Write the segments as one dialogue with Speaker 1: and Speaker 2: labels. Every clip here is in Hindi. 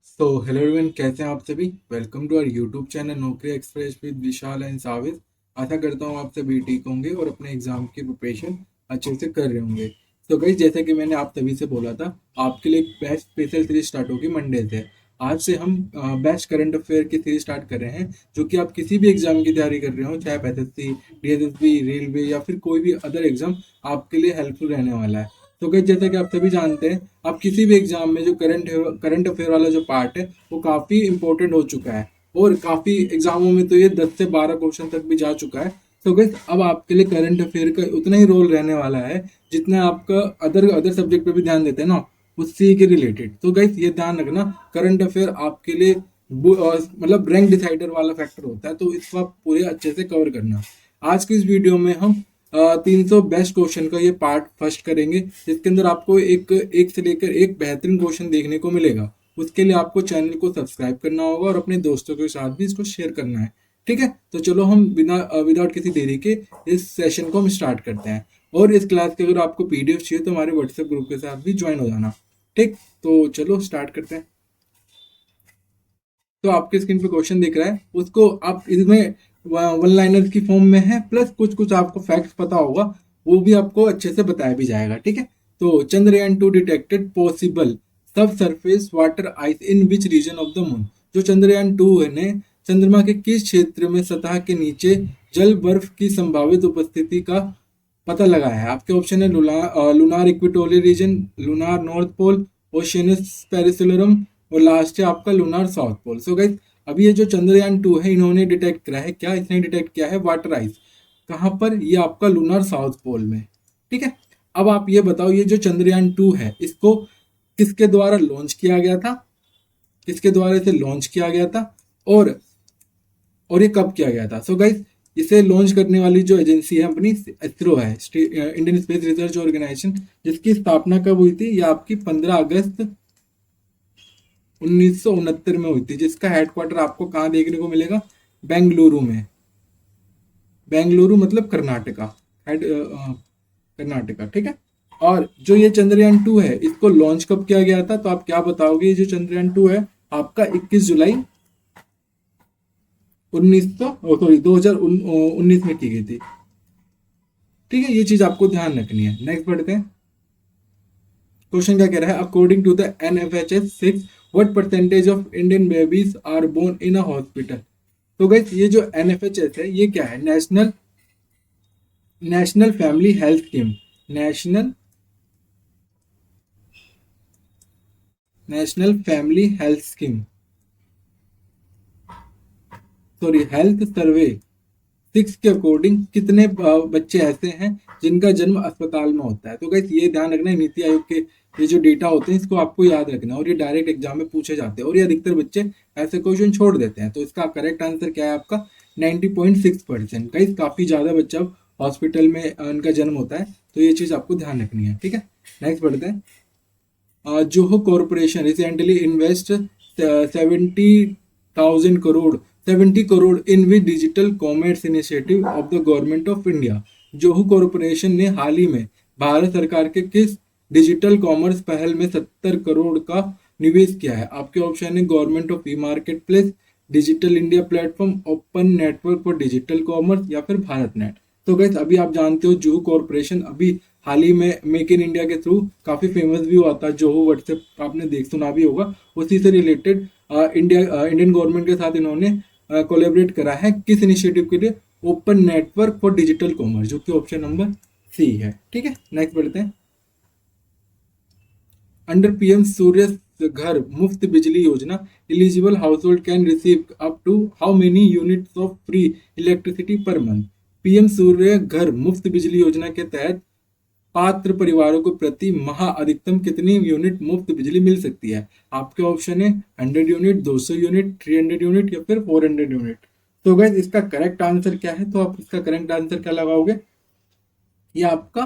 Speaker 1: हेलो एवरीवन, कैसे हैं आप सभी। Welcome to our YouTube channel Naukri express with Vishal and Savir. आशा करता हूँ आप सभी ठीक होंगे और अपने एग्जाम की प्रिपरेशन अच्छे से कर रहे होंगे। तो गाइस, जैसा कि मैंने आप सभी से बोला था, आपके लिए एक बेस्ट स्पेशल सीरीज स्टार्ट होगी मंडे से। आज से हम बेस्ट करंट अफेयर की सीरीज स्टार्ट कर रहे हैं, जो कि आप किसी भी एग्जाम की तैयारी कर रहे हो, चाहे आप एसएससी, डीएसएसबी, रेलवे या फिर कोई भी अदर एग्जाम, आपके लिए हेल्पफुल रहने वाला है। तो गाइस, जैसा कि आप सभी जानते हैं, अब किसी भी एग्जाम में जो करंट अफेयर वाला जो पार्ट है वो काफ़ी इंपॉर्टेंट हो चुका है। और काफ़ी एग्जामों में तो ये 10 से 12 क्वेश्चन तक भी जा चुका है। तो गाइस, अब आपके लिए करंट अफेयर का उतना ही रोल रहने वाला है जितना आपका अदर अदर सब्जेक्ट पे भी ध्यान देते हैं ना, उससे के रिलेटेड। तो गाइस, ये ध्यान रखना, करंट अफेयर आपके लिए मतलब रैंक डिसाइडर वाला फैक्टर होता है, तो इसको आप पूरे अच्छे से कवर करना। आज की इस वीडियो में हम 300 बेस्ट क्वेश्चन का ये पार्ट फर्स्ट करेंगे, जिसके अंदर आपको एक से लेकर एक बेहतरीन क्वेश्चन देखने को मिलेगा। उसके लिए आपको चैनल को सब्सक्राइब करना होगा और अपने दोस्तों के साथ भी इसको शेयर करना है। ठीक है, तो चलो हम बिना विदाउट किसी देरी के इस सेशन को हम स्टार्ट करते हैं। और इस क्लास के अगर आपको पीडीएफ चाहिए तो हमारे व्हाट्सएप ग्रुप के साथ भी ज्वाइन हो जाना। ठीक, तो चलो स्टार्ट करते हैं। तो आपके स्क्रीन पे क्वेश्चन दिख रहा है, उसको आप इसमें वन लाइनर की फॉर्म में है, प्लस कुछ कुछ आपको फैक्ट्स पता होगा, वो भी आपको अच्छे से बताया भी जाएगा। ठीक है, तो चंद्रयान 2 डिटेक्टेड पॉसिबल सब surface water ice in which region of the moon. जो चंद्रयान 2 ने चंद्रमा के किस क्षेत्र में सतह के नीचे जल बर्फ की संभावित उपस्थिति का पता लगाया है। आपके ऑप्शन है lunar equatorial region, lunar north pole, oceanus procellarum, और लास्ट है आपका lunar south pole. So guys, अभी ये जो चंद्रयान 2 है, इन्होंने डिटेक्ट करा है क्या, इसने डिटेक्ट किया है वाटर आइस। कहाँ पर, ये आपका लूनार साउथ पोल में। ठीक है, अब आप ये बताओ, ये जो चंद्रयान 2 है, इसको किसके द्वारा लॉन्च किया गया था, किसके द्वारा इसे लॉन्च किया गया था, और ये कब किया गया था। सो गाइस, इसे लॉन्च करने वाली जो एजेंसी है अपनी, इसरो है, इंडियन स्पेस रिसर्च ऑर्गेनाइजेशन, जिसकी स्थापना कब हुई थी, ये आपकी 15 अगस्त 1969 में हुई थी, जिसका हेडक्वार्टर आपको कहाँ देखने को मिलेगा, बेंगलुरु में। बेंगलुरु मतलब कर्नाटका, कर्नाटका। ठीक है, और जो ये चंद्रयान 2 है, इसको लॉन्च कब किया गया था, तो आप क्या बताओगे। ये जो चंद्रयान 2 है आपका 21 जुलाई 2019 में की गई थी। ठीक है, ये चीज आपको ध्यान रखनी है। नेक्स्ट बढ़ते हैं। क्वेश्चन क्या कह रहा है, according to the NFHS 6 what percentage of Indian babies are born in a hospital. तो गाइस, ये जो NFHS है, ये क्या है, national national family health scheme. National national family health scheme, sorry, health survey 6 के अकॉर्डिंग कितने बच्चे ऐसे हैं जिनका जन्म अस्पताल में होता है। तो गाइस, ये ध्यान रखना है, नीति आयोग के ये जो डेटा होते हैं, इसको आपको याद रखना है, और ये डायरेक्ट एग्जाम में पूछे जाते हैं, और ये अधिकतर बच्चे ऐसे क्वेश्चन छोड़ देते हैं। तो इसका करेक्ट आंसर क्या है आपका, 90.6%। गाइस, काफी ज्यादा बच्चा हॉस्पिटल में उनका जन्म होता है, तो ये चीज आपको ध्यान रखनी है। ठीक है, नेक्स्ट बढ़ते हैं। Zoho corporation recently invest 70,000 crore 70 crore in with digital commerce initiative of the government of India. Zoho corporation ने हाल ही में भारत सरकार के किस डिजिटल कॉमर्स पहल में 70 करोड़ का निवेश किया है। आपके ऑप्शन है government of E market place, digital India platform, open network for digital commerce, या फिर भारत नेट। तो गैस, अभी आप जानते हो जुहू कॉरपोरेशन अभी हाल ही में मेक इन इंडिया के थ्रू काफी फेमस भी हुआ था। जोहू व्हाट्सएप आपने देख सुना भी होगा, उसी से रिलेटेड इंडियन गवर्नमेंट के साथ इन्होंने कोलेबरेट करा है, किस इनिशिएटिव के लिए, open network for digital commerce, जो कि ऑप्शन नंबर सी है। ठीक है, नेक्स्ट बढ़ते हैं। Under PM Surya Ghar Muft Bijli Yojana, eligible household can receive up to how many units of free electricity per month. PM Surya Ghar Muft Bijli योजना के तहत पात्र परिवारों को प्रति माह अधिकतम कितनी यूनिट मुफ्त बिजली मिल सकती है। आपके ऑप्शन है 100 यूनिट, 200 यूनिट, 300 यूनिट, या फिर 400 यूनिट। तो गैस, इसका करेक्ट आंसर क्या है, तो आप इसका करेक्ट आंसर क्या लगाओगे, ये आपका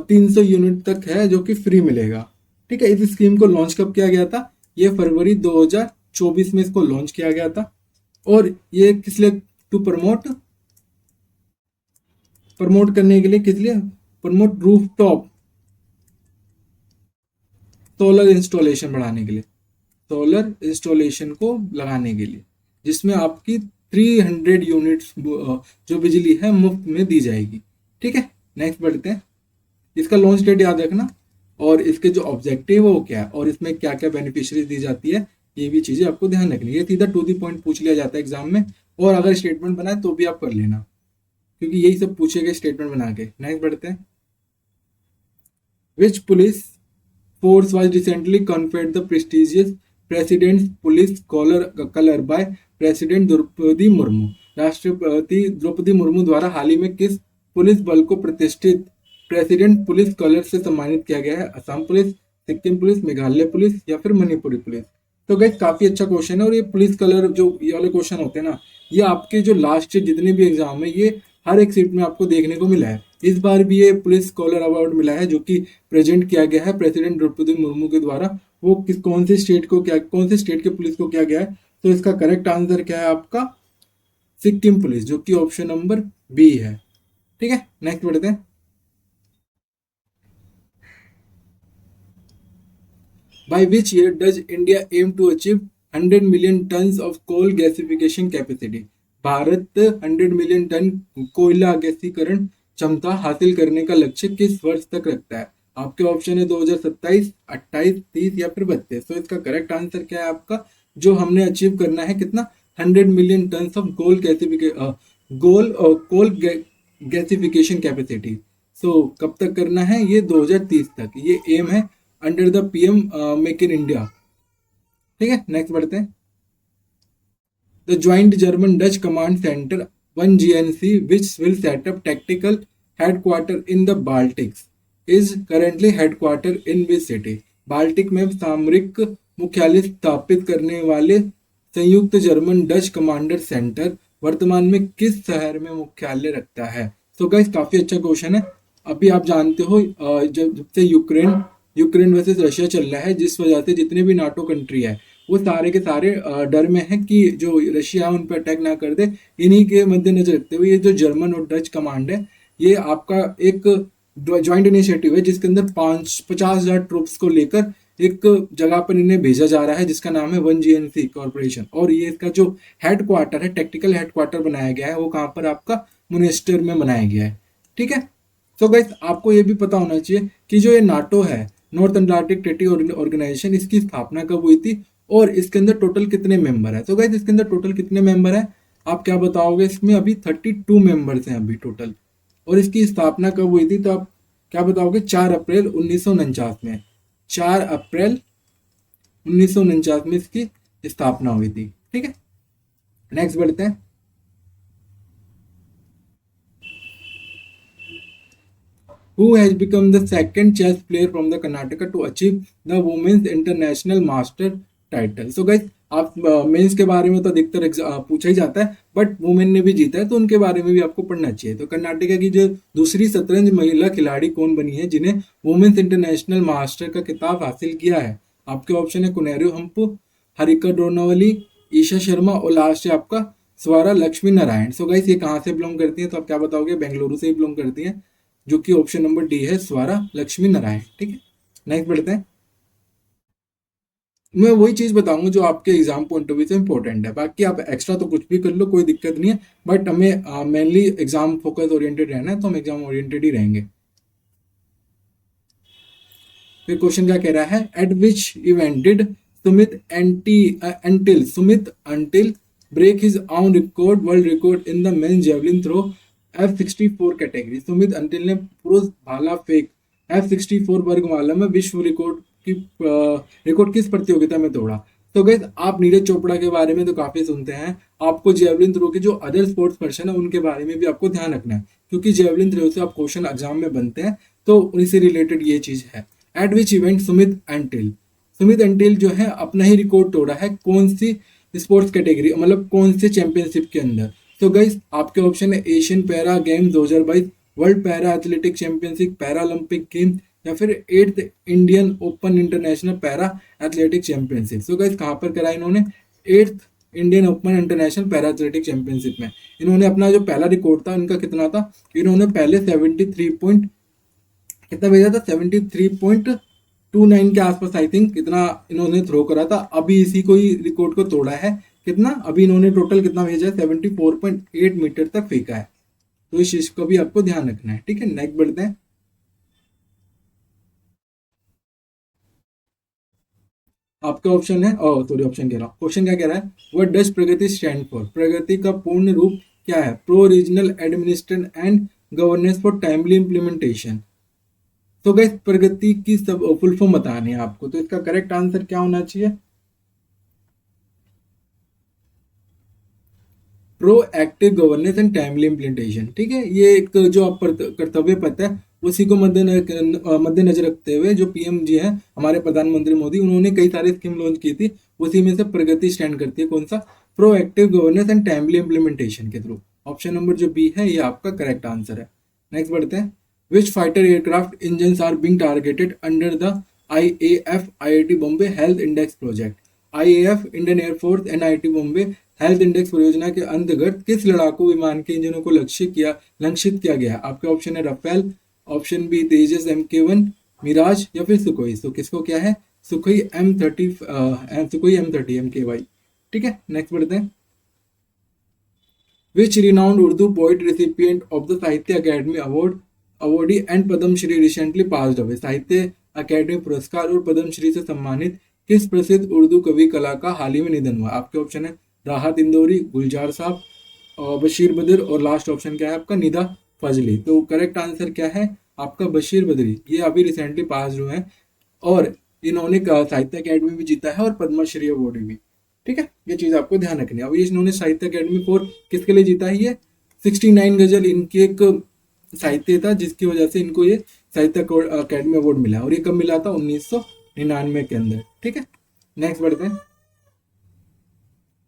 Speaker 1: 300 यूनिट तक है, जो कि फ्री मिलेगा। ठीक है, इस स्कीम को लॉन्च कब किया गया था, ये फरवरी 2024 में इसको लॉन्च किया गया था। और ये किस लिए, टू प्रमोट प्रमोट करने के लिए, किस लिए, promote roof top solar installation बढ़ाने के लिए। सोलर इंस्टॉलेशन को लगाने के लिए, जिसमें आपकी 300 यूनिट्स जो बिजली है मुफ्त में दी जाएगी। ठीक है, नेक्स्ट बढ़ते हैं। इसका लॉन्च डेट याद रखना और इसके जो ऑब्जेक्टिव है वो क्या है और इसमें क्या क्या बेनिफिशियरी दी जाती है, ये भी चीजें आपको ध्यान रखनी है। ये सीधा टू दी पॉइंट पूछ लिया जाता है एग्जाम में, और अगर स्टेटमेंट बनाए तो भी आप कर लेना, क्योंकि यही सब पूछे गए स्टेटमेंट बना के। नेक्स्ट बढ़ते हैं। Which police force was recently conferred the prestigious President's Police Color by president Droupadi Murmu. राष्ट्रपति द्रौपदी मुर्मू द्वारा हाल ही में किस पुलिस बल को प्रतिष्ठित प्रेसिडेंट पुलिस कलर से सम्मानित किया गया है? Assam police, Sikkim police, Meghalaya police या फिर मणिपुरी पुलिस? तो गाइस काफी अच्छा क्वेश्चन है, और ये पुलिस कलर जो ये वाले क्वेश्चन होते हैं ना, ये आपके जो लास्ट जितने भी एग्जाम है ये हर एक सीट में आपको देखने को मिला है। इस बार भी ये पुलिस स्कॉलर अवार्ड मिला है जो कि प्रेजेंट किया गया है प्रेसिडेंट द्रौपदी मुर्मू के द्वारा। वो कौन से स्टेट को क्या, कौन से स्टेट के पुलिस को किया गया है? तो इसका करेक्ट आंसर क्या है आपका? सिक्किम पुलिस, जो कि ऑप्शन नंबर बी है। ठीक है, नेक्स्ट बढ़ते हैं। By which year does India aim to achieve 100 million tons of coal gasification capacity? Bharat 100 million tonne कोयला गैसीकरण क्षमता हासिल करने का लक्ष्य किस वर्ष तक रखता है? आपके ऑप्शन है 2027, 28, 30 या फिर 32। तो इसका करेक्ट आंसर क्या है आपका? जो हमने अचीव करना है कितना? 100 million ton of coal gasification capacity. So कब तक करना है? ये 2030 तक, ये एम है under the PM make in India. ठीक है, नेक्स्ट बढ़ते हैं। The joint German Dutch command centre 1GNC which will set up tactical headquarter in the Baltics is currently headquarter in which city? Baltic में सामरिक मुख्यालय स्थापित करने वाले संयुक्त जर्मन डच कमांडर सेंटर वर्तमान में किस शहर में मुख्यालय रखता है? तो गाइस काफी अच्छा क्वेश्चन है। अभी आप जानते हो जब से यूक्रेन वर्सेस रशिया चल रहा है, जिस वजह से जितने भी नाटो कंट्री है वो सारे के सारे डर में है कि जो रशिया है उन पर अटैक ना कर दे। इन्हीं के मद्देनजर रखते हुए ये जो जर्मन और डच कमांड है, ये आपका एक ज्वाइंट इनिशिएटिव है जिसके अंदर 50,000 ट्रूप्स को लेकर एक जगह पर इन्हें भेजा जा रहा है जिसका नाम है 1GNC कॉर्पोरेशन। और ये इसका जो हेड क्वार्टर है, टेक्टिकल हेड क्वार्टर बनाया गया है, वो कहाँ पर आपका मुनेस्टर में बनाया गया है। ठीक है, तो गाइस आपको ये भी पता होना चाहिए कि जो ये नाटो है, नॉर्थ अटलांटिक ट्रीटी ऑर्गेनाइजेशन, इसकी स्थापना कब हुई थी और इसके अंदर टोटल कितने मेंबर है? तो गाइस इसके अंदर टोटल कितने मेंबर है आप क्या बताओगे? इसमें अभी 32 मेंबर्स हैं अभी टोटल। और इसकी स्थापना कब हुई थी? तो आप क्या बताओगे? 4 अप्रैल 1949 में। 4 अप्रैल 1949 में इसकी स्थापना हुई थी। ठीक है, नेक्स्ट बढ़ते हैं। Who has become the second chess player from the Karnataka to achieve the Women's International Master title? So guys, आप मेंस के बारे में तो अधिकतर पूछा ही जाता है, बट वुमेन ने भी जीता है तो उनके बारे में भी आपको पढ़ना चाहिए। तो कर्नाटका की जो दूसरी शतरंज महिला खिलाड़ी कौन बनी है जिन्हें वुमेन्स इंटरनेशनल मास्टर का खिताब हासिल किया है? आपके ऑप्शन है कुनेरू हम्पू, हरिका ड्रोनावली, ईशा शर्मा और लास्ट है आपका स्वरा लक्ष्मी नारायण। सो गाइस ये कहाँ से बिलोंग करती है? तो आप क्या बताओगे? बेंगलुरु से ही बिलोंग करती है, जो कि ऑप्शन नंबर डी है, स्वरा लक्ष्मी नारायण। ठीक है, नेक्स्ट बढ़ते हैं। मैं वही चीज बताऊंगा जो आपके एग्जाम पॉइंट ऑफ व्यू से इंपॉर्टेंट है, बाकी आप एक्स्ट्रा तो कुछ भी कर लो, कोई दिक्कत नहीं है, बट हमें मेनली एग्जाम फोकस ओरिएंटेड रहना है, तो हम एग्जाम ओरिएंटेड ही रहेंगे। फिर क्वेश्चन क्या कह रहा है? At which event did Sumit Antil break his on record world record in the men's javelin throw F64 category? Sumit Antil ने पुरुष भाला फेंक F64 वर्गमाला में विश्व रिकॉर्ड की रिकॉर्ड किस प्रतियोगिता में तोड़ा? तो गाइस आप नीरज चोपड़ा के बारे में तो काफी सुनते हैं, आपको जेवलिन थ्रो के जो अदर स्पोर्ट्स पर्सन है उनके बारे में भी आपको ध्यान रखना है, क्योंकि जेवलिन थ्रो से आप क्वेश्चन एग्जाम में बनते हैं, तो उनसे रिलेटेड ये चीज है। At which event Sumit until जो है अपना ही रिकॉर्ड तोड़ा है, कौन सी स्पोर्ट्स कैटेगरी, मतलब कौन से चैंपियनशिप के अंदर? तो गाइस आपके ऑप्शन है Asian para games 2022, world para athletic championship, Paralympic games या फिर 8th Indian open international para athletic championship. So guys कहाँ पर करा इन्होंने? 8th Indian open international para athletic championship में इन्होंने अपना जो पहला रिकॉर्ड था इनका कितना था? इन्होंने पहले 73 पॉइंट कितना भेजा था? 73 पॉइंट 29 के आसपास आई थिंक कितना इन्होंने थ्रो करा था। अभी इसी को ही रिकॉर्ड को तोड़ा है। कितना अभी इन्होंने टोटल कितना भेजा है, 74.8 मीटर तक फेंका है। तो इस चीज को भी आपको ध्यान रखना है। ठीक है, नेक्स्ट बढ़ते हैं। आपका ऑप्शन है, ओ सॉरी ऑप्शन कह रहा हूँ, क्वेश्चन क्या कह रहा है, what does Pragati stand for? Pragati का पूर्ण रूप क्या है? Pro regional administration and governance for timely implementation. तो गैस प्रगति की सब फुल फॉर्म बतानी है आपको, तो इसका करेक्ट आंसर क्या होना चाहिए? Pro active governance and timely implementation. ठीक है, ये एक जो आप कर्तव्य पथ है उसी को मद्देनजर रखते हुए जो पीएम जी हैं हमारे प्रधानमंत्री मोदी, उन्होंने कई सारी स्कीम लॉन्च की थी। उसी में से प्रगति स्टैंड करती है। कौन सा? Pro active governance and timely implementation के थ्रू। ऑप्शन नंबर जो बी है ये आपका करेक्ट आंसर है। नेक्स्ट बढ़ते हैं। Which fighter aircraft engine are being targeted under the IAF Bombay health index project? IAF Indian air force and IIT Bombay health index परियोजना के अंतर्गत किस लड़ाकू विमान के इंजनों को लक्षित किया गया? आपके ऑप्शन है Rafale, option B Tejas MK1, Mirage या फिर सुखोई। तो किसको क्या है? Sukhoi M30 MKY। ठीक है, नेक्स्ट बढ़ते हैं। Which renowned Urdu poet recipient of the Sahitya Akademi award awardee and Padmashri recently passed away? Sahitya Akademi पुरस्कार और पद्मश्री से सम्मानित किस प्रसिद्ध उर्दू कवि कला का हाल ही में निधन हुआ? आपके ऑप्शन है राहत इंदौरी, गुलजार साहब, बशीर बद्र और लास्ट ऑप्शन क्या है आपका? निदा फजली। तो करेक्ट आंसर क्या है आपका? बशीर बद्री। ये अभी रिसेंटली पास हुए हैं और इन्होंने साहित्य अकेडमी भी जीता है और पद्मश्री अवार्ड भी। ठीक है, ये चीज आपको ध्यान रखनी है। अब ये इन्होंने साहित्य अकेडमी फॉर किसके लिए जीता है? ये 69 गजल इनकी एक साहित्य था जिसकी वजह से इनको ये साहित्य अकेडमी अवार्ड मिला। और ये कब मिला था? 1999 के अंदर। ठीक है, नेक्स्ट बढ़ते हैं।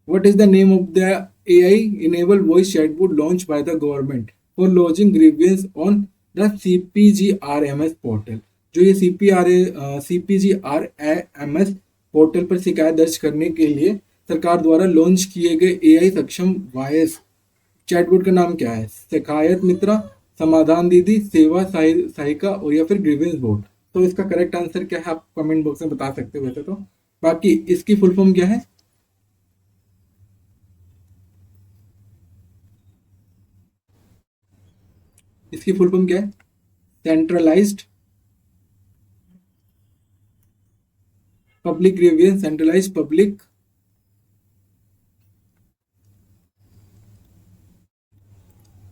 Speaker 1: What is the name of the AI-enabled voice chatbot launched by the government for lodging grievance on the CPGRMS portal? जो ये CPGRMS पोर्टल पर शिकायत दर्ज करने के लिए सरकार द्वारा लॉन्च किए गए AI सक्षम वॉइस चैटबॉट का नाम क्या है? शिकायत मित्रा, समाधान दीदी, सेवा सहायिका और या फिर ग्रीवेंस बोट। तो इसका करेक्ट आंसर क्या है आप कमेंट बॉक्स में बता सकते हो वैसे तो। बाकी इसकी फुल फॉर्म क्या है? इसकी फुल फॉर्म क्या है? Centralised public grievance, centralised public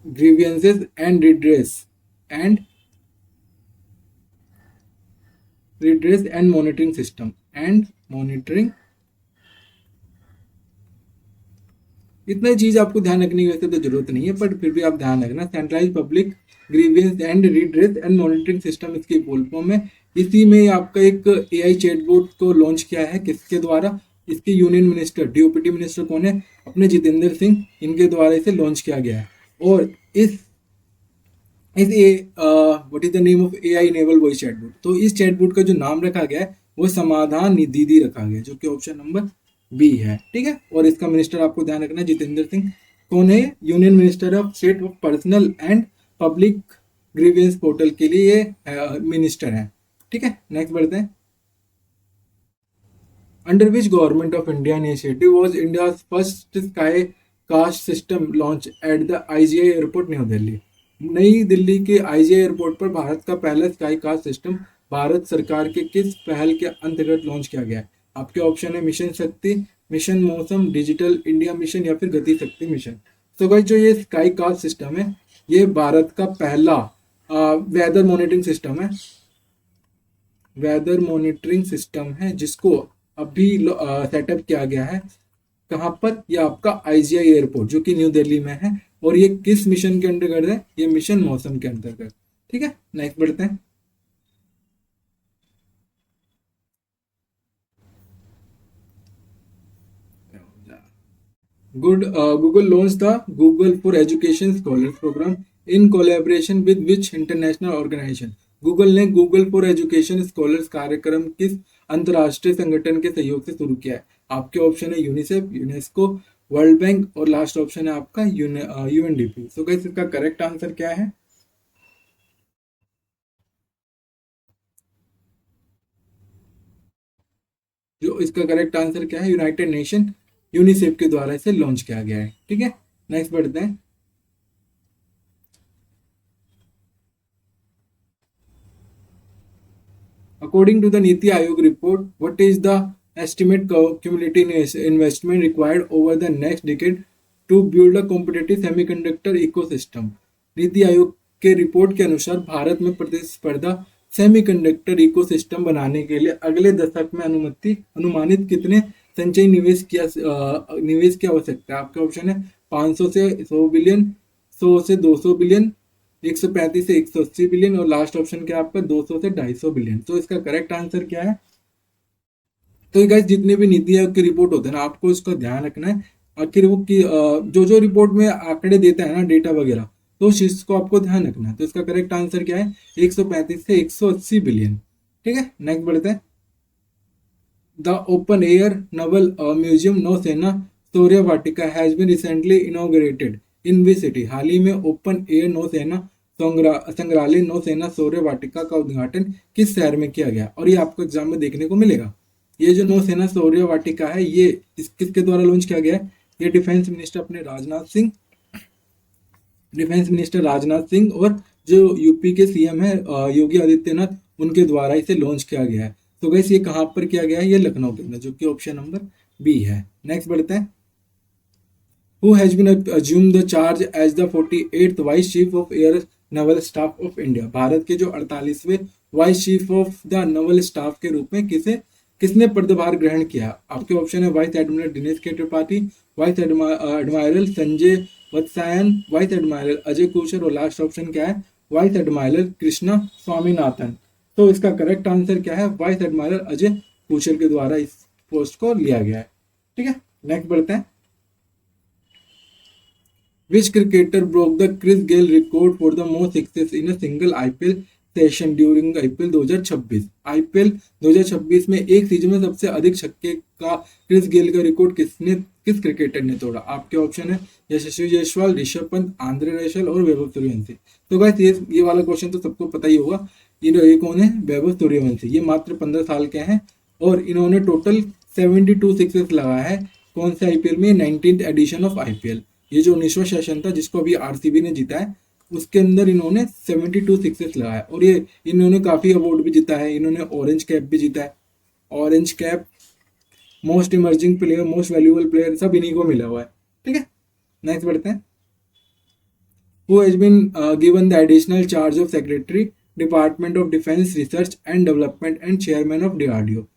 Speaker 1: grievances and redress and monitoring system and monitoring। इतना ही चीज आपको ध्यान रखने की वैसे तो जरूरत नहीं है, पर फिर भी आप ध्यान रखना। Centralised public grievance and redress and monitoring system इसकी फुल फॉर्म है। इसी में आपका एक AI चैटबॉट को लॉन्च किया है। किसके द्वारा? इसके यूनियन मिनिस्टर, DOPT मिनिस्टर कौन है? अपने जितेंद्र सिंह, इनके द्वारा इसे लॉन्च किया गया है। और इस what is the name of AI enable voice chatbot? तो इस चैटबॉट का जो नाम रखा गया है वो समाधान दीदी रखा गया है, जो कि ऑप्शन नंबर बी है। ठीक है, और इसका मिनिस्टर आपको ध्यान रखना है जितेंद्र सिंह। कौन है? Union minister of state of personal and public grievance portal के लिए मिनिस्टर है। ठीक है, नेक्स्ट बढ़ते हैं। Under which government of India initiative was India's first sky cast system launched at the IGI airport new Delhi? नई दिल्ली के IGI एयरपोर्ट पर भारत का पहला स्काई कास्ट सिस्टम भारत सरकार के किस पहल के अंतर्गत लॉन्च किया गया है? आपके ऑप्शन है मिशन शक्ति, मिशन मौसम, डिजिटल इंडिया मिशन या फिर गति शक्ति मिशन। तो गाइस जो ये स्काई कास्ट सिस्टम है ये भारत का पहला वेदर मॉनिटरिंग सिस्टम है। वेदर मॉनिटरिंग सिस्टम है जिसको अभी सेटअप किया गया है। कहाँ पर? ये आपका IGI एयरपोर्ट जो कि न्यू दिल्ली में है। और ये किस मिशन के अंतर्गत है? ये मिशन मौसम के अंतर्गत। ठीक है, नेक्स्ट बढ़ते हैं। Google launched the Google for Education Scholars program in collaboration with which international organization? Google ने गूगल फॉर एजुकेशन स्कॉलर्स कार्यक्रम किस अंतरराष्ट्रीय संगठन के सहयोग से शुरू किया है? आपके ऑप्शन है यूनिसेफ, यूनेस्को, वर्ल्ड बैंक और लास्ट ऑप्शन है आपका UNDP। सो गाइस इसका करेक्ट आंसर क्या है? जो इसका करेक्ट आंसर क्या है, यूनाइटेड नेशन यूनिसेफ के द्वारा इसे लॉन्च किया गया है। ठीक है, नेक्स्ट बढ़ते हैं। According to the Niti Aayog report, what is the estimate cumulative investment required over the next decade to build a competitive semiconductor ecosystem? NITI Aayog के रिपोर्ट के अनुसार भारत में प्रतिस्पर्धा सेमीकंडक्टर इकोसिस्टम बनाने के लिए अगले दशक में अनुमानित कितने संचयी निवेश की आवश्यकता है? आपका ऑप्शन है 500 से 100 बिलियन, 100 से 200 बिलियन, 135 से 180 बिलियन, और लास्ट ऑप्शन क्या है आपका 200 से 250 बिलियन। तो इसका करेक्ट आंसर क्या है? तो गाइस जितने भी नीति आयोग की रिपोर्ट होते हैं ना, आपको इसका ध्यान रखना है। आखिर वो की जो जो रिपोर्ट में आंकड़े देता है ना, डेटा वगैरह, तो उस चीज को आपको ध्यान रखना है। तो इसका करेक्ट आंसर क्या है? 135 से 180 बिलियन। ठीक है, नेक्स्ट बढ़ते हैं। The open air naval museum Nausena Shaurya Vatika has been recently inaugurated in which city? हाल ही में ओपन एयर नौसेना संग्रहालय नौसेना शौर्य वाटिका का उद्घाटन किस शहर में किया गया? और ये आपको एग्जाम में देखने को मिलेगा। ये जो नौसेना शौर्य वाटिका है, ये किसके द्वारा लॉन्च किया गया है? ये डिफेंस मिनिस्टर राजनाथ सिंह और जो यूपी के सीएम है योगी आदित्यनाथ, उनके द्वारा इसे लॉन्च किया गया है। तो गैस ये कहाँ पर किया गया है? ये लखनऊ के अंदर, जो कि ऑप्शन नंबर बी है। नेक्स्ट बढ़ते हैं। Who has been assumed the charge as the 48th Vice Chief of Air Naval Staff of India? Bharat के जो 48वें vice chief of the naval staff के रूप में किसने पदभार ग्रहण किया? आपके ऑप्शन है vice admiral Dinesh K Tripathi, vice admiral Sanjay Vatsayan, vice admiral Ajay Kushar, और लास्ट ऑप्शन क्या है? Vice admiral Krishna Swaminathan. तो इसका करेक्ट आंसर क्या है? वाइस एडमायरल अजय कुशर के द्वारा इस पोस्ट को लिया गया है। ठीक है, नेक्स्ट बढ़ते हैं। Which cricketer broke the Chris Gayle record for the most sixes in a single IPL session during IPL 2026? IPL 2026 में एक सीजन में सबसे अधिक छक्के का क्रिस गेल का रिकॉर्ड किस क्रिकेटर ने तोड़ा? आपके ऑप्शन है यशस्वी जायसवाल, ऋषभ पंत, आंद्रे रसेल और वैभव सूर्यवंशी। तो गाइस ये वाला क्वेश्चन तो सबको पता ही होगा। ये कौन है? वैभव सूर्यवंशी। ये मात्र 15 साल के हैं और इन्होंने टोटल 72 सिक्सेस लगाया है। कौन से आईपीएल में? 19th addition of IPL. ये जो 19वां सेशन था जिसको अभी आरसीबी ने जीता है, उसके अंदर इन्होंने 72 सिक्सेस लगाया और ये इन्होंने काफी अवार्ड भी जीता है। इन्होंने ऑरेंज कैप भी जीता है। Orange cap, most emerging player, most valuable player, सब इन्हीं को मिला हुआ है। ठीक है, नेक्स्ट बढ़ते हैं। Who has been given the additional charge of Secretary, Department of Defense Research and Development and Chairman of DRDO?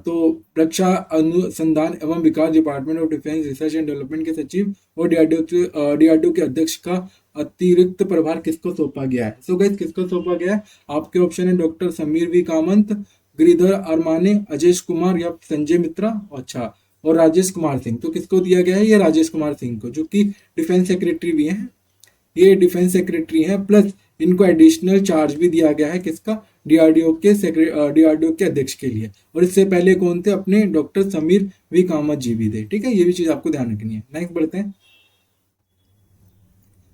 Speaker 1: तो रक्षा अनुसंधान एवं विकास, department of defence research and development के सचिव और डीआरडीओ के अध्यक्ष का अतिरिक्त प्रभार किसको सौंपा गया है? सो गाइस किसको सौंपा गया है? आपके ऑप्शन है डॉक्टर समीर वी कामत, गिरिधर अरमाने, अजेश कुमार या संजय मित्रा, अच्छा, और राजेश कुमार सिंह। तो किसको दिया गया है? ये राजेश कुमार सिंह को, जो कि डिफेंस सेक्रेटरी भी हैं। ये डिफेंस सेक्रेटरी हैं, प्लस इनको एडिशनल चार्ज भी दिया गया है किसका? डीआरडीओ के अध्यक्ष के लिए। और इससे पहले कौन थे? अपने डॉक्टर समीर वी कामत जी भी थे। ठीक है, ये भी चीज आपको ध्यान रखनी है। नेक्स्ट बढ़ते हैं।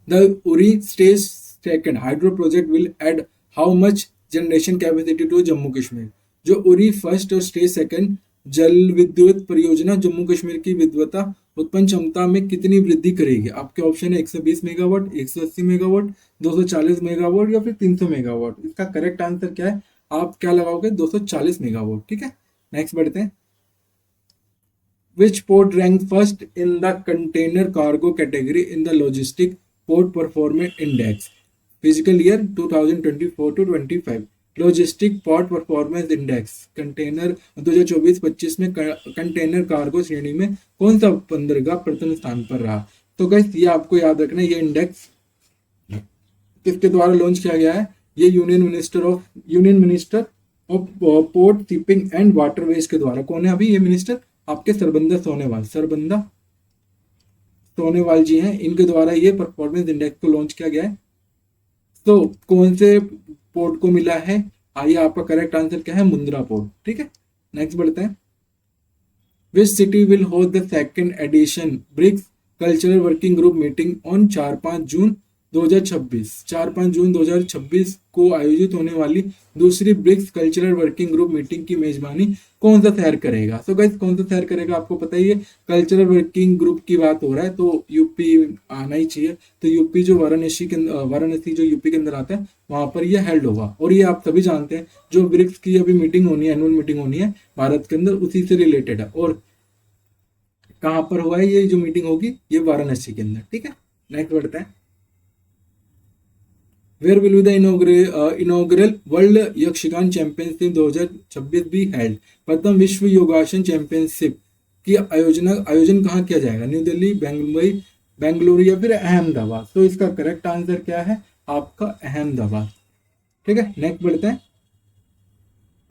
Speaker 1: The Uri stage second hydro project will add how much generation capacity to Jammu Kashmir? जो उरी फर्स्ट और स्टेज सेकंड जल विद्युत परियोजना जम्मू कश्मीर की विद्युत उत्पन्न क्षमता में कितनी वृद्धि करेगी? आपके ऑप्शन है 120 मेगावाट, 180 मेगावाट, 240 मेगावाट या फिर 300 मेगावाट। इसका करेक्ट आंसर क्या है? आप क्या लगाओगे? 240 मेगावाट। ठीक है, नेक्स्ट बढ़ते हैं। Which port ranked first in the container cargo category in the logistic port performance index fiscal year 2024 to 25? Logistic port performance index container 2024-25 में कंटेनर कार्गो श्रेणी में कौन सा बंदरगाह प्रथम स्थान पर रहा? तो गाइस ये आपको याद रखना है, ये इंडेक्स किसके द्वारा लॉन्च किया गया है? ये union minister of port shipping and waterways के द्वारा। कौन है अभी ये मिनिस्टर? आपके सरबंदा सोनेवाल जी हैं। इनके द्वारा ये परफॉर्मेंस इंडेक्स को लॉन्च किया गया है। तो कौन से पोर्ट को मिला है? आइए, आपका करेक्ट आंसर क्या है? मुंद्रा पोर्ट। ठीक है, नेक्स्ट बढ़ते हैं। Which city will host the second edition BRICS cultural working group meeting on 4-5 जून 2026 4-5 जून 2026 को आयोजित होने वाली दूसरी BRICS cultural working group meeting की मेजबानी कौन सा शहर करेगा? सो गाइस कौन सा शहर करेगा आपको पता ही है, कल्चरल वर्किंग ग्रुप की बात हो रहा है तो यूपी आना ही चाहिए। तो यूपी जो वाराणसी जो यूपी के अंदर आता है वहां पर ये हेल्ड होगा। और ये आप सभी जानते हैं जो ब्रिक्स की अभी मीटिंग होनी है, एनुअल मीटिंग होनी है भारत के अंदर, उसी से रिलेटेड है। और कहाँ पर हुआ है ये जो मीटिंग होगी? ये वाराणसी के अंदर। ठीक है, नेक्स्ट बढ़ते हैं। Where will be the inaugural world Yakshagana championship 2026 be held? प्रथम विश्व योगासन चैंपियनशिप की आयोजन कहाँ किया जाएगा? न्यू दिल्ली, मुंबई, बेंगलुरु या फिर अहमदाबाद? तो इसका करेक्ट आंसर क्या है आपका? अहमदाबाद। ठीक है, नेक्स्ट बढ़ते हैं।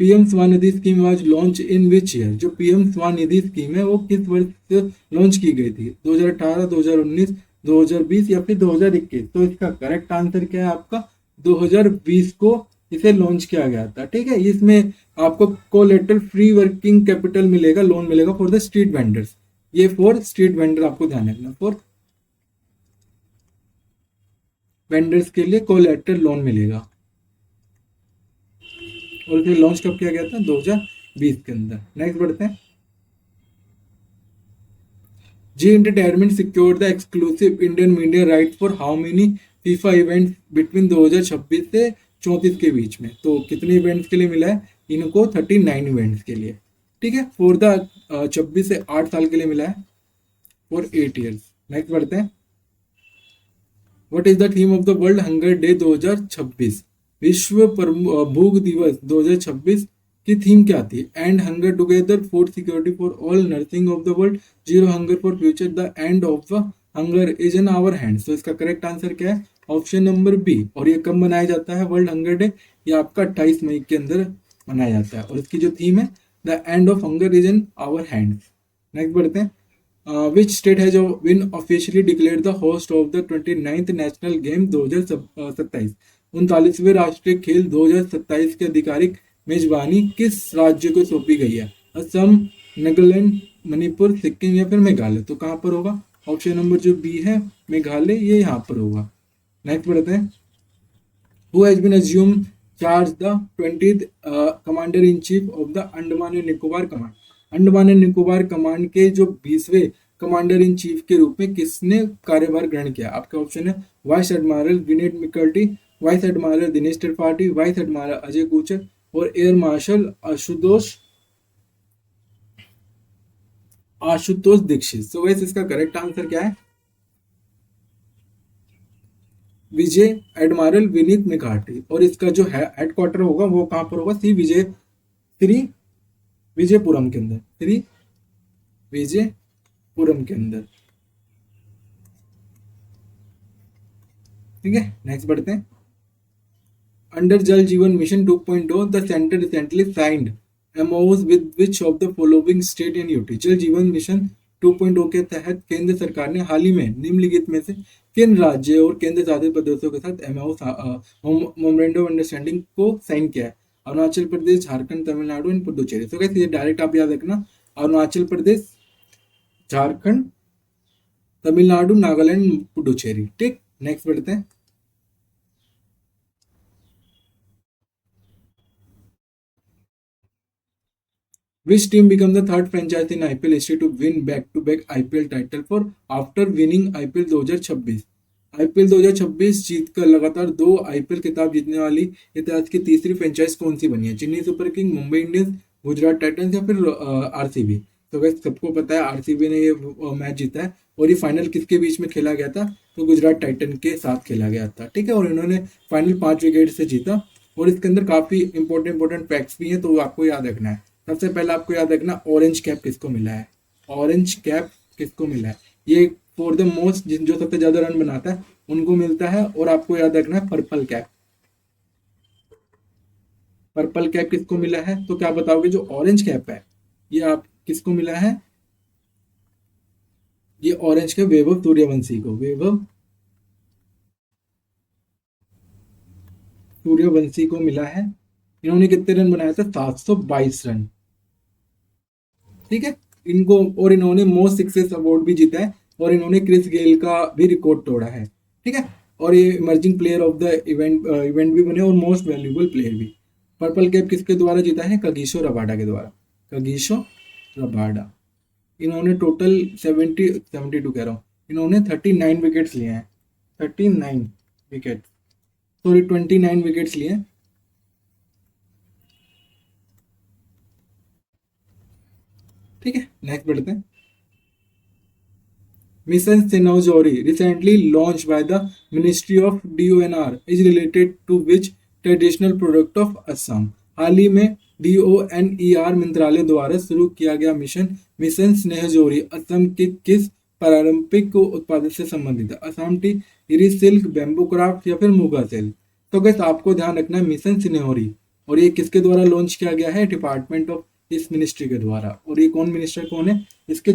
Speaker 1: PM Svanidhi scheme was launch in which year? जो पीएम स्वनिधि स्कीम है वो किस वर्ष से लॉन्च की गई थी? 2018, 2019, 2020 या फिर 2021? तो इसका करेक्ट आंसर क्या है आपका? 2020 को इसे लॉन्च किया गया था। ठीक है, इसमें आपको कोलेटरल फ्री वर्किंग कैपिटल मिलेगा, लोन मिलेगा फॉर द स्ट्रीट वेंडर्स। ये फॉर स्ट्रीट वेंडर आपको ध्यान रखना, फॉर वेंडर्स के लिए कोलेटरल लोन मिलेगा। और इसे लॉन्च कब किया गया था? 2020 के अंदर। नेक्स्ट बढ़ते हैं। Zee entertainment secured the exclusive Indian media right for how many FIFA events between 2026 से 34 के बीच में? तो कितने इवेंट्स के लिए मिला है इनको? 39 इवेंट्स के लिए। ठीक है, फॉर द 26 से 8 साल के लिए मिला है, फॉर 8 ईयर्स। नेक्स्ट बढ़ते हैं। What is the theme of the world hunger day 2026? विश्व भूख दिवस 2026 की थीम क्या थी? End hunger together, food security for all, nursing of the world, zero hunger for future, the end of the hunger is in our hands? तो इसका करेक्ट आंसर क्या है? Option number B. और ये कब मनाया जाता है वर्ल्ड हंगर डे? ये आपका 28 मई के अंदर मनाया जाता है। और इसकी जो थीम है the end of hunger is in our hands. Next बढ़ते हैं। Which state has been officially declared the host of the 29th National Game 2027? 39वें राष्ट्रीय खेल 2027 की आधिकारिक मेजबानी किस राज्य को सौंपी गई है? असम, नागालैंड, मणिपुर, सिक्किम या फिर मेघालय? तो कहाँ पर होगा? ऑप्शन नंबर जो बी है मेघालय, ये यहाँ पर होगा। नेक्स्ट बढ़ते हैं। Who has been assumed charge the 20th commander in chief of the Andaman and Nicobar command? Andaman and Nicobar command के जो 20वें कमांडर इन चीफ के रूप में किसने कार्यभार ग्रहण किया? आपका ऑप्शन है vice admiral Vineet McCarty, vice admiral Dinesh Tripathi, vice admiral Ajay Guchar और एयर मार्शल आशुतोष दीक्षित। तो वैसे इसका करेक्ट आंसर क्या है? विजय एडमिरल विनीत मिकाटी। और इसका जो हेडक्वार्टर होगा वो कहां पर होगा? श्री विजयपुरम के अंदर, श्री विजयपुरम के अंदर। ठीक है, नेक्स्ट बढ़ते हैं। अंडर जल जीवन mission 2.0 the centre recently signed MOUs with which of the following state and UT? जल जीवन मिशन 2.0 के तहत केंद्र सरकार ने हाल ही में निम्नलिखित में से किन राज्य और केंद्र शासित प्रदेशों के साथ मेमोरेंडम ऑफ अंडरस्टैंडिंग को साइन किया है? अरुणाचल प्रदेश, झारखंड, तमिलनाडु एंड पुडुचेरी। तो कैसे डायरेक्ट आप याद रखना, अरुणाचल प्रदेश, झारखंड, तमिलनाडु, नागालैंड, पुडुचेरी। ठीक, नेक्स्ट बढ़ते हैं। Which team became the third franchise in IPL history to win back-to-back IPL title for after winning IPL 2026? IPL 2026 जीतकर लगातार 2 IPL खिताब जीतने वाली इतिहास की तीसरी फ्रेंचाइज कौन सी बनी है? Chennai super king, Mumbai Indians, Gujarat Titans या फिर आरसीबी? तो वैसे सबको पता है आरसीबी ने ये मैच जीता है। और ये फाइनल किसके बीच में खेला गया था? तो गुजरात टाइटन के साथ खेला गया था। ठीक है, और इन्होंने फाइनल 5 विकेट से जीता। और इसके अंदर काफी इंपॉर्टेंट फैक्ट्स भी हैं, तो आपको याद रखना है। सबसे पहले आपको याद रखना ऑरेंज कैप किसको मिला है? ऑरेंज कैप किसको मिला है? ये फॉर द मोस्ट जो सबसे ज्यादा रन बनाता है उनको मिलता है। और आपको याद रखना है पर्पल कैप। पर्पल कैप किसको मिला है? तो क्या बताओगे? जो ऑरेंज कैप है ये आप किसको मिला है? ये ऑरेंज कैप वैभव सूर्यवंशी को, वैभव सूर्यवंशी को मिला है। इन्होंने कितने रन बनाया था? 722 रन। ठीक है, इनको और इन्होंने मोस्ट सिक्सेस अवार्ड भी जीता है। और इन्होंने क्रिस गेल का भी रिकॉर्ड तोड़ा है। ठीक है, और ये emerging player of the event भी बने और मोस्ट वैल्यूएबल प्लेयर भी। पर्पल कैप किसके द्वारा जीता है? कगिसो रबाडा के द्वारा। Kagiso Rabada. इन्होंने टोटल 72 कह रहा हूँ, इन्होंने 39 विकेट्स लिए हैं। 39 विकेट, सॉरी 29 विकेट्स लिए हैं। ठीक है, नेक्स्ट बढ़ते हैं। मिशन सिनोजोरी recently launched by the Ministry of DONR is related to which traditional product of Assam? हाल ही में DONER मंत्रालय द्वारा शुरू किया गया मिशन स्नेहजोरी असम के किस पारंपरिक उत्पाद से संबंधित है? Assam T, eri silk, bamboo craft या फिर मुगा सेल। तो गैस आपको ध्यान रखना है मिशन स्नेहजोरी, और ये किसके द्वारा लॉन्च किया गया है? डिपार्टमेंट ऑफ इस मिनिस्ट्री के द्वारा। और ये कौन मिनिस्टर कौन है इसके?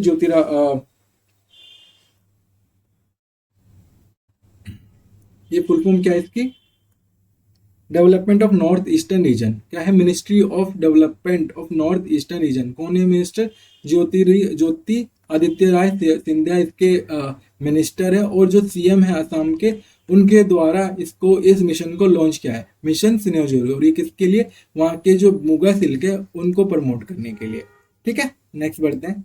Speaker 1: ये फुल फॉर्म क्या है इसकी? Development of north eastern region. क्या है? Ministry of development of north eastern region. कौन है मिनिस्टर? ज्योति आदित्य राय सिंधिया इसके मिनिस्टर है, और जो सीएम है असम के, उनके द्वारा इसको, इस मिशन को लॉन्च किया है, मिशन सिनेजोरी। और ये किसके लिए? वहां के जो मुगा सिल्क है उनको प्रमोट करने के लिए। ठीक है, नेक्स्ट बढ़ते हैं।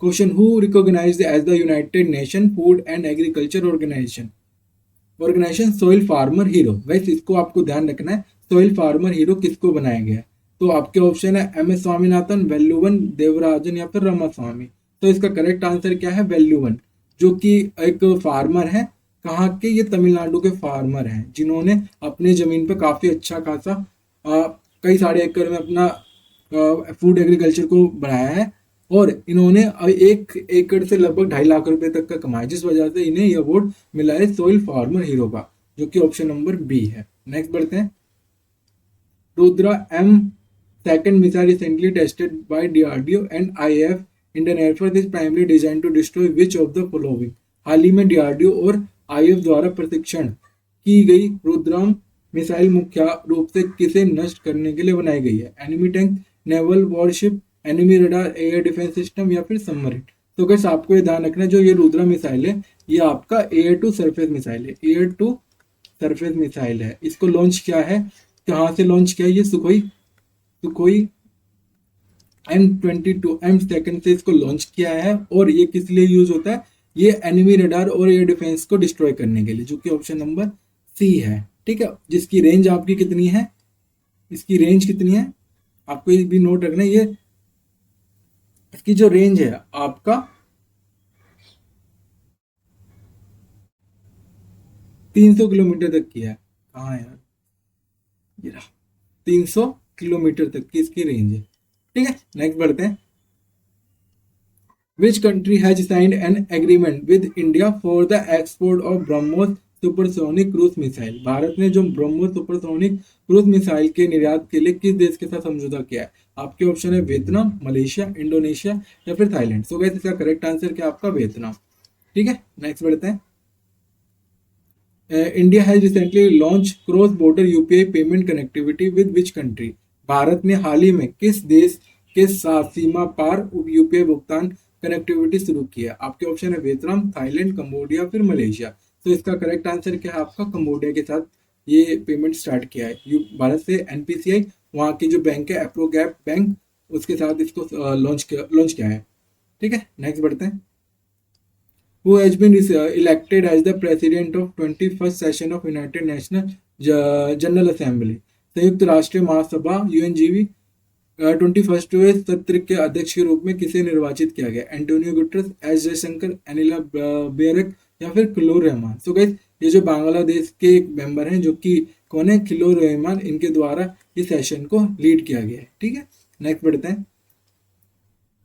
Speaker 1: Question, who recognised as the United Nation food and agriculture organisation soil farmer hero. वैसे इसको आपको ध्यान रखना है, सोइल फार्मर हीरो किसको बनाया गया है? तो आपके ऑप्शन है एम एस स्वामीनाथन, वेल्लुवन देवराजन या फिर रामास्वामी। तो इसका करेक्ट आंसर क्या है? वेल्लुवन, जो कि एक फार्मर है। कहाँ के? ये तमिलनाडु के फार्मर हैं, जिन्होंने अपने जमीन पे काफी अच्छा खासा कई सारे एकड़ में अपना फूड एग्रीकल्चर को बढ़ाया है, और इन्होंने 1 एकड़ से लगभग 2.5 लाख रुपए तक का कमाया, जिस वजह से इन्हें ये अवार्ड मिला है सोइल फार्मर हीरो का, जो कि ऑप्शन नंबर बी है। नेक्स्ट बढ़ते हैं। Rudra M second missile recently tested by DRDO and IAF Indian air force is primary design to destroy which of the following. हाल ही में डीआरडीओ और आईएएफ द्वारा प्रशिक्षण की गई रुद्रम मिसाइल मुख्य रूप से किसे नष्ट करने के लिए बनाई गई है? Enemy tank, naval worship, enemy radar, air defence system या फिर सबमरीन। तो कैसे आपको ये ध्यान रखना है, जो ये रुद्रा मिसाइल है ये आपका एयर टू सरफेस मिसाइल है, एयर टू सरफेस मिसाइल है। इसको लॉन्च किया है, कहाँ से लॉन्च किया है? ये सुखोई M22 से इसको लॉन्च किया है। और ये किस लिए यूज होता है? ये एनिमी रडार और एयर डिफेंस को डिस्ट्रॉय करने के लिए, जो कि ऑप्शन नंबर सी है। ठीक है, जिसकी रेंज आपकी कितनी है? इसकी रेंज कितनी है आपको ये भी नोट रखना है। ये इसकी जो रेंज है आपका 300 किलोमीटर तक की है। कहाँ है यार? ये रहा, 300 किलोमीटर तक की इसकी रेंज है। ठीक है, नेक्स्ट बढ़ते हैं। Which country has signed an agreement with India for the export of BrahMos supersonic cruise missile. Bharat ने जो ब्रह्मोस सुपरसोनिक क्रूज मिसाइल के निर्यात के लिए किस देश के साथ समझौता किया है? आपके ऑप्शन है वियतनाम, मलेशिया, इंडोनेशिया या फिर थाईलैंड। सो गाइस इसका करेक्ट आंसर क्या आपका? वियतनाम। ठीक है, नेक्स्ट बढ़ते हैं। India has recently launch cross border UPI payment connectivity with which country. Bharat ने हाल ही में किस देश के साथ सीमा पार यूपीआई भुगतान कनेक्टिविटी शुरू की है? आपके ऑप्शन है वियतनाम, थाईलैंड, कंबोडिया फिर मलेशिया। तो इसका करेक्ट आंसर क्या है आपका? कंबोडिया के साथ ये पेमेंट स्टार्ट किया है भारत से। एनपीसीआई वहाँ की जो बैंक है एप्रोगैप बैंक, उसके साथ इसको लॉन्च किया है। ठीक है, नेक्स्ट बढ़ते हैं। Who has been elected as the president of 21st session of United Nations General Assembly। संयुक्त राष्ट्र महासभा यूएनजीवी 21 सत्र के अध्यक्ष के रूप में किसे निर्वाचित किया गया? Antonio Guterres, S Jaishankar, Anila बेरक या फिर खिलोर रहमान। सो गाइस ये जो बांग्लादेश के एक मेंबर हैं, जो कि कौन है? खिलोर रहमान, इनके द्वारा इस सेशन को लीड किया गया है। ठीक है, नेक्स्ट बढ़ते हैं।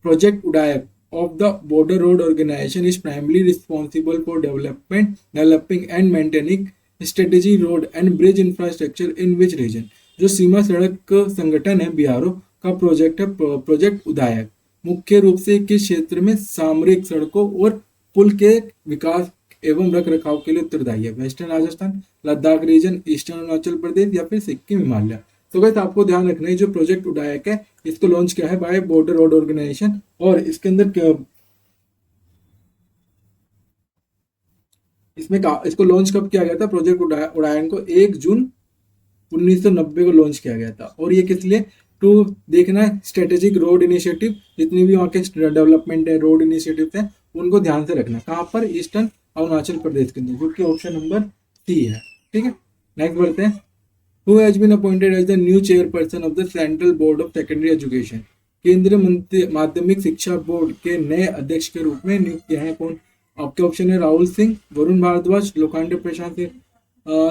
Speaker 1: Project Udayak of the Border Road Organization is primarily responsible for developing and maintaining strategy road and bridge infrastructure in which region। जो सीमा सड़क संगठन है बीआरओ का प्रोजेक्ट है प्रोजेक्ट उदायक, मुख्य रूप से किस क्षेत्र में सामरिक सड़कों और पुल के विकास एवं रख रखाव के लिए उत्तरदायी है? Western Rajasthan, Ladakh region, eastern Arunachal Pradesh या फिर सिक्किम हिमालय। तो गाइस आपको ध्यान रखना है, जो प्रोजेक्ट उड़ायक है इसको लॉन्च किया है बाय बॉर्डर रोड ऑर्गेनाइजेशन, और इसके अंदर इसको लॉन्च कब किया गया था? प्रोजेक्ट उड़ान को 1 जून 1990 को लॉन्च किया गया था। और ये किस लिए? टू देखना स्ट्रेटेजिक रोड इनिशिएटिव, जितनी भी वहाँ के डेवलपमेंट है, रोड इनिशिएटिव है, उनको ध्यान से रखना। कहाँ पर? ईस्टर्न अरुणाचल प्रदेश के अंदर, जो कि ऑप्शन नंबर सी है। ठीक है, नेक्स्ट बढ़ते हैं। Who has been appointed as the new chairperson of the central board of secondary education? केंद्रीय माध्यमिक शिक्षा बोर्ड के नए अध्यक्ष के रूप में नियुक्त किया है कौन? आपके ऑप्शन है राहुल सिंह, वरुण भारद्वाज, लोखंडे प्रशांत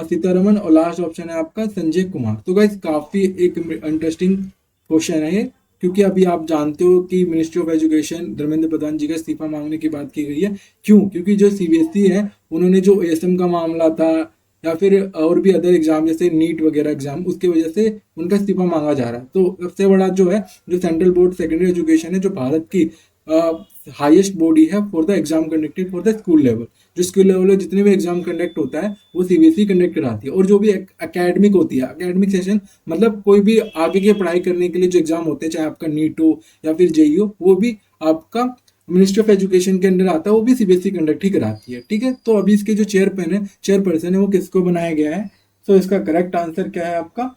Speaker 1: सीतारमन, और लास्ट ऑप्शन है आपका संजय कुमार। तो गाइस काफी एक इंटरेस्टिंग क्वेश्चन है, क्योंकि अभी आप जानते हो कि ministry of education Dharmendra Pradhan जी का इस्तीफा मांगने की बात की गई है। क्यों? क्योंकि जो सीबीएसई है, उन्होंने जो एएसएम का मामला था या फिर और भी अदर एग्जाम जैसे नीट वगैरह एग्जाम, उसकी वजह से उनका इस्तीफा मांगा जा रहा है। तो सबसे बड़ा जो है, जो सेंट्रल बोर्ड सेकेंडरी एजुकेशन है, जो भारत की हाईएस्ट बॉडी है for the exam conducted for the school level. जो स्कूल लेवल में जितने भी एग्जाम कंडक्ट होता है वो सीबीएसई कंडक्ट कराती है। और जो भी एकेडमिक होती है, एकेडमिक सेशन मतलब कोई भी आगे की पढ़ाई करने के लिए जो एग्जाम होते हैं, चाहे आपका नीट हो या फिर जेई हो, वो भी आपका मिनिस्ट्री ऑफ एजुकेशन के अंडर आता है, वो भी सीबीएसई कंडक्ट ही कराती है। ठीक है, तो अभी इसके जो चेयरपर्सन है वो किसको बनाया गया है? तो इसका करेक्ट आंसर क्या है आपका?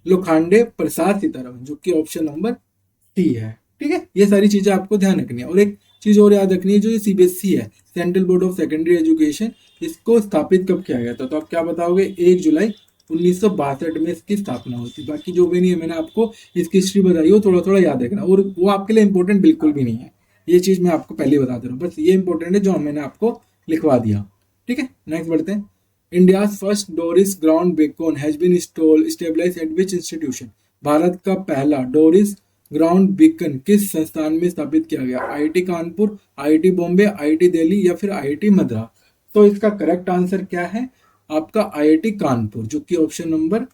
Speaker 1: लोखंडे प्रसाद सीतारामन, जो कि ऑप्शन नंबर सी है। ठीक है, ये सारी चीजें आपको ध्यान रखनी है। और एक चीज और याद रखनी है, जो ये सीबीएसई है, central board of secondary education, इसको स्थापित कब किया गया था? तो आप क्या बताओगे? 1 जुलाई 1962 में इसकी स्थापना हुई थी। बाकी जो भी नहीं है, मैंने आपको इसकी हिस्ट्री बताई हो, थोड़ा थोड़ा याद रखना। और वो आपके लिए इंपॉर्टेंट बिल्कुल भी नहीं है, ये चीज मैं आपको पहले बता दे रहा हूँ। बस ये इंपॉर्टेंट है जो मैंने आपको लिखवा दिया। ठीक है, नेक्स्ट बढ़ते हैं। India's first Doris ground beacon has been established at which institution? Bharat का पहला डोरिस ग्राउंड बीकन किस संस्थान में स्थापित किया गया? IIT Kanpur, IIT Bombay, IIT Delhi या फिर आईआईटी मद्रास? तो इसका करेक्ट आंसर क्या है आपका? आईआईटी कानपुर, जो कि ऑप्शन नंबर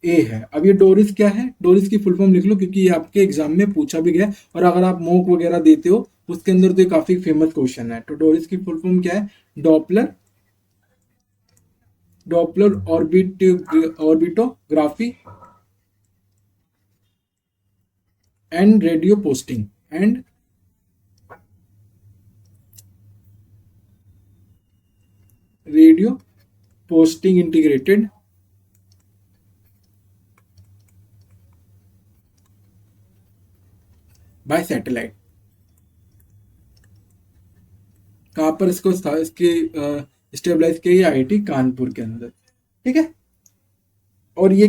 Speaker 1: ए है। अब ये डोरिस क्या है? डोरिस की फुल फॉर्म लिख लो, क्योंकि ये आपके एग्जाम में पूछा भी गया, और अगर आप मॉक वगैरह देते हो उसके अंदर तो ये काफी फेमस क्वेश्चन है। तो डोरिस की फुल फॉर्म क्या है? Doppler Doppler orbitography and radio posting and radio posting integrated by satellite. कहाँ पर इसको इसकी स्टेबलाइज किया? आईआईटी कानपुर के अंदर। ठीक है, और ये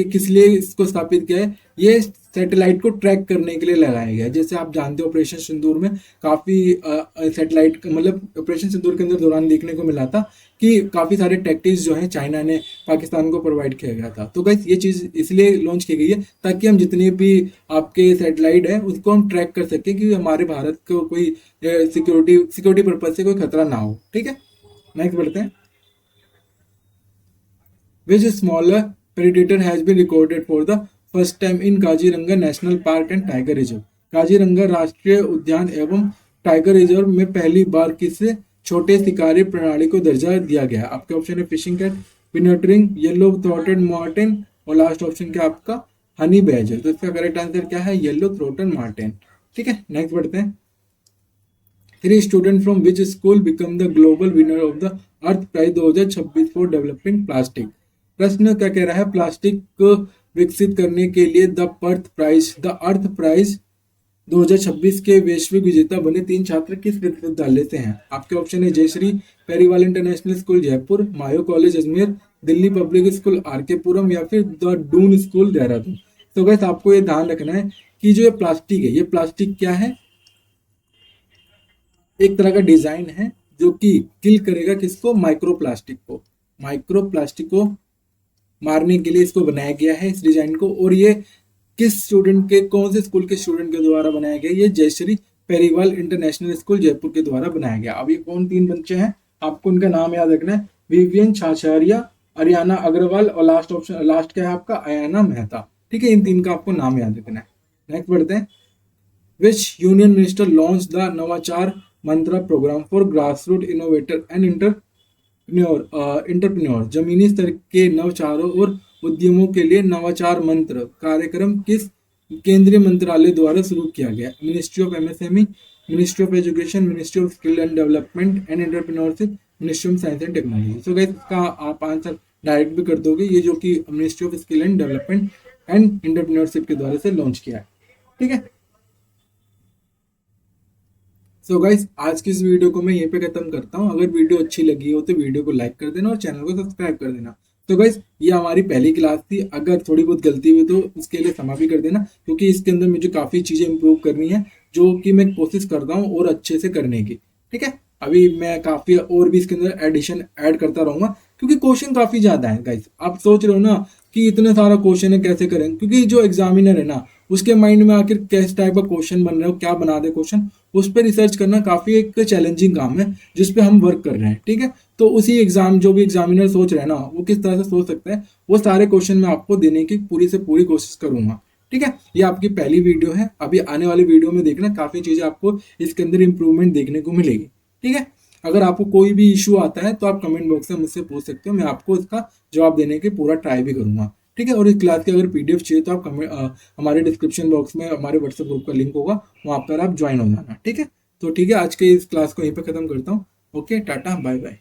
Speaker 1: किस लिए इसको स्थापित किया है? ये सैटेलाइट को ट्रैक करने के लिए लगाया गया है। जैसे आप जानते हो ऑपरेशन सिंदूर में काफी सैटेलाइट, मतलब ऑपरेशन सिंदूर के अंदर दौरान देखने को मिला था कि काफी सारे टैक्टिक्स जो है चाइना ने पाकिस्तान को प्रोवाइड किया गया था। तो गाइस ये चीज इसलिए लॉन्च की गई है ताकि हम जितने भी आपके सैटेलाइट है उसको हम ट्रैक कर सके कि हमारे भारत को कोई सिक्योरिटी पर्पज से कोई खतरा ना हो। ठीक है, नेक्स्ट बढ़ते हैं। Which smaller predator has been recorded for the first time in Kaziranga national park and tiger reserve? Kaziranga राष्ट्रीय उद्यान एवं टाइगर रिजर्व में पहली बार किस छोटे शिकारी प्रणाली को दर्जा दिया गया? आपके ऑप्शन है फिशिंग कैट, पिनटरिंग, येलो थ्रोटेड मार्टिन, और लास्ट ऑप्शन क्या आपका? Honey badger. तो इसका करेक्ट आंसर क्या है? Yellow throated marten. ठीक है, नेक्स्ट बढ़ते हैं। 3 students from which school become the global winner of the Earth prize 2026 for developing plastic? प्रश्न क्या कह रहा है? प्लास्टिक को विकसित करने के लिए द अर्थ प्राइज 2026 के वैश्विक विजेता बने 3 छात्र किस विश्वविद्यालय से हैं? आपके ऑप्शन है Jayshree Periwal international school Jaipur, Mayo college Ajmer, Delhi public school RK Puram या फिर द डून स्कूल देहरादून। तो गैस आपको ये ध्यान रखना है कि जो ये प्लास्टिक है, ये प्लास्टिक क्या है? एक तरह का डिजाइन है जो कि किल करेगा किसको? माइक्रोप्लास्टिक को। माइक्रोप्लास्टिक को मारने के लिए इसको बनाया गया है, इस डिजाइन को। और ये किस स्टूडेंट के, कौन से स्कूल के स्टूडेंट के द्वारा बनाया गया? ये जयश्री पेरीवाल इंटरनेशनल स्कूल जयपुर के द्वारा बनाया गया। अब ये कौन 3 बच्चे हैं, आपको उनका नाम याद रखना है। विवियन छाछारिया, अरियाना अग्रवाल, और लास्ट क्या है आपका? अयाना मेहता। ठीक है, इन 3 का आपको नाम याद रखना है। नेक्स्ट बढ़ते हैं। Which union minister launch the Navachar Mantra program for grassroot innovator and entrepreneur? जमीनी स्तर के नवाचारों और उद्यमों के लिए नवाचार मंत्र कार्यक्रम किस केंद्रीय मंत्रालय द्वारा शुरू किया गया? Ministry of MSME, ministry of education, ministry of skill and development and entrepreneurship, ministry of science and technology. So guys इसका आप आंसर डायरेक्ट भी कर दोगे, ये जो कि ministry of skill and development and entrepreneurship के द्वारा से लॉन्च किया है। ठीक है, सो गाइस आज की इस वीडियो को मैं यहीं पे खत्म करता हूँ। अगर वीडियो अच्छी लगी हो तो वीडियो को लाइक कर देना और चैनल को सब्सक्राइब कर देना। तो गाइस ये हमारी पहली क्लास थी, अगर थोड़ी बहुत गलती हुई तो उसके लिए क्षमा भी कर देना, क्योंकि इसके अंदर मुझे काफ़ी चीज़ें इंप्रूव करनी है जो कि मैं कोशिश कर रहा हूँ और अच्छे से करने की। ठीक है, अभी मैं काफ़ी और भी इसके अंदर एडिशन ऐड करता रहूँगा, क्योंकि क्वेश्चन काफ़ी ज़्यादा है गाइस। आप सोच रहे हो ना कि इतने सारा क्वेश्चन है कैसे करें, क्योंकि जो एग्जामिनर है ना उसके माइंड में आखिर किस टाइप का क्वेश्चन बन रहा है, क्या बना दे क्वेश्चन, उस पर रिसर्च करना काफ़ी एक चैलेंजिंग काम है जिस पे हम वर्क कर रहे हैं। ठीक है, तो उसी एग्जाम जो भी एग्जामिनर सोच रहे हैं ना वो किस तरह से सोच सकता है, वो सारे क्वेश्चन मैं आपको देने की पूरी से पूरी कोशिश करूंगा। ठीक है, ये आपकी पहली वीडियो है, अभी आने वाली वीडियो में देखना काफ़ी चीज़ें आपको इसके अंदर इंप्रूवमेंट देखने को मिलेगी। ठीक है, अगर आपको कोई भी इशू आता है तो आप कमेंट बॉक्स में मुझसे पूछ सकते हो, मैं आपको इसका जवाब देने की पूरा ट्राई भी करूंगा। ठीक है, और इस क्लास की अगर पीडीएफ चाहिए तो आप हमारे डिस्क्रिप्शन बॉक्स में हमारे व्हाट्सएप ग्रुप का लिंक होगा, वहाँ पर आप ज्वाइन हो जाना। ठीक है, तो ठीक है, आज के इस क्लास को यहीं पे खत्म करता हूँ। Okay, tata bye bye.